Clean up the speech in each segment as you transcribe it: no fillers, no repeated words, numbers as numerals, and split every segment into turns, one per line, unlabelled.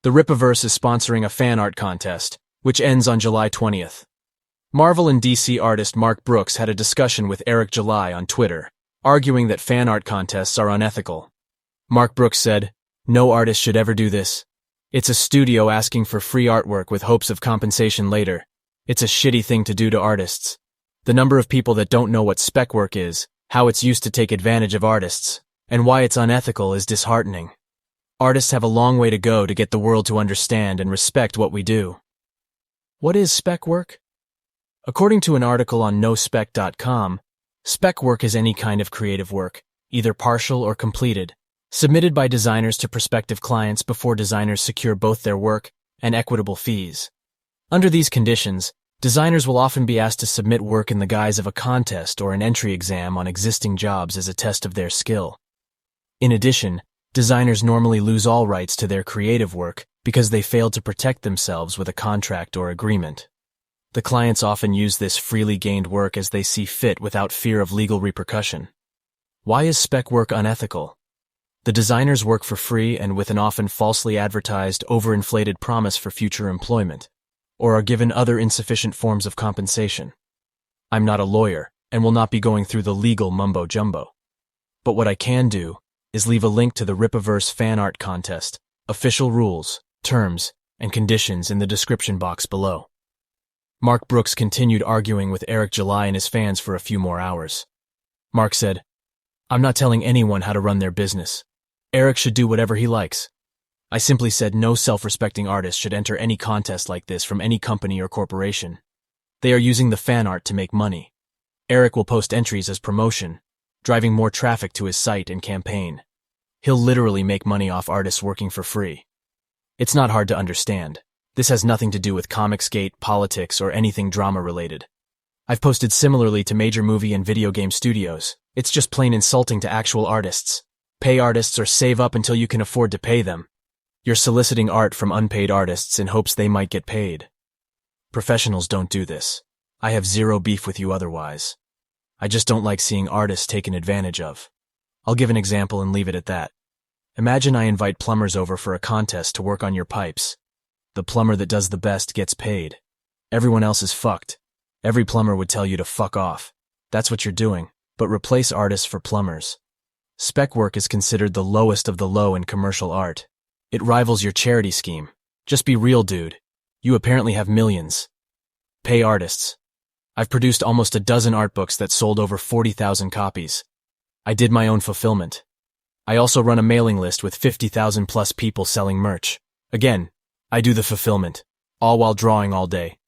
The Rippaverse is sponsoring a fan art contest, which ends on July 20th. Marvel and DC artist Mark Brooks had a discussion with Eric July on Twitter, arguing that fan art contests are unethical. Mark Brooks said, "No artist should ever do this. It's a studio asking for free artwork with hopes of compensation later. It's a shitty thing to do to artists. The number of people that don't know what spec work is, how it's used to take advantage of artists, and why it's unethical is disheartening. Artists have a long way to go to get the world to understand and respect what we do." What is spec work? According to an article on nospec.com, spec work is any kind of creative work, either partial or completed, submitted by designers to prospective clients before designers secure both their work and equitable fees. Under these conditions, designers will often be asked to submit work in the guise of a contest or an entry exam on existing jobs as a test of their skill. In addition, designers normally lose all rights to their creative work because they failed to protect themselves with a contract or agreement. The clients often use this freely gained work as they see fit without fear of legal repercussion. Why is spec work unethical? The designers work for free and with an often falsely advertised, overinflated promise for future employment, or are given other insufficient forms of compensation. I'm not a lawyer and will not be going through the legal mumbo-jumbo. But what I can do is leave a link to the Rippaverse Fanart contest, official rules, terms, and conditions in the description box below. Mark Brooks continued arguing with Eric July and his fans for a few more hours. Mark said, "I'm not telling anyone how to run their business. Eric should do whatever he likes. I simply said no self-respecting artist should enter any contest like this from any company or corporation. They are using the fan art to make money. Eric will post entries as promotion, driving more traffic to his site and campaign. He'll literally make money off artists working for free. It's not hard to understand. This has nothing to do with Comicsgate, politics, or anything drama-related. I've posted similarly to major movie and video game studios. It's just plain insulting to actual artists. Pay artists or save up until you can afford to pay them. You're soliciting art from unpaid artists in hopes they might get paid. Professionals don't do this. I have zero beef with you otherwise. I just don't like seeing artists taken advantage of. I'll give an example and leave it at that. Imagine I invite plumbers over for a contest to work on your pipes. The plumber that does the best gets paid. Everyone else is fucked. Every plumber would tell you to fuck off. That's what you're doing, but replace artists for plumbers. Spec work is considered the lowest of the low in commercial art. It rivals your charity scheme. Just be real, dude. You apparently have millions. Pay artists. I've produced almost a dozen art books that sold over 40,000 copies. I did my own fulfillment. I also run a mailing list with 50,000 plus people selling merch. Again, I do the fulfillment, all while drawing all day.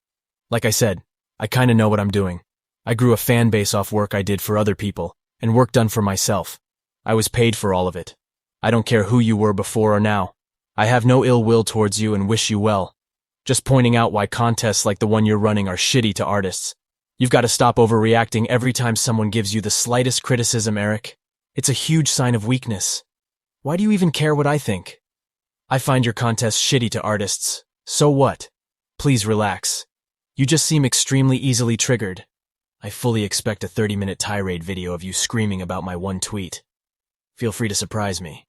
Like I said, I kinda know what I'm doing. I grew a fan base off work I did for other people, and work done for myself. I was paid for all of it. I don't care who you were before or now. I have no ill will towards you and wish you well. Just pointing out why contests like the one you're running are shitty to artists. You've got to stop overreacting every time someone gives you the slightest criticism, Eric. It's a huge sign of weakness. Why do you even care what I think? I find your contests shitty to artists. So what? Please relax. You just seem extremely easily triggered. I fully expect a 30-minute tirade video of you screaming about my one tweet. Feel free to surprise me.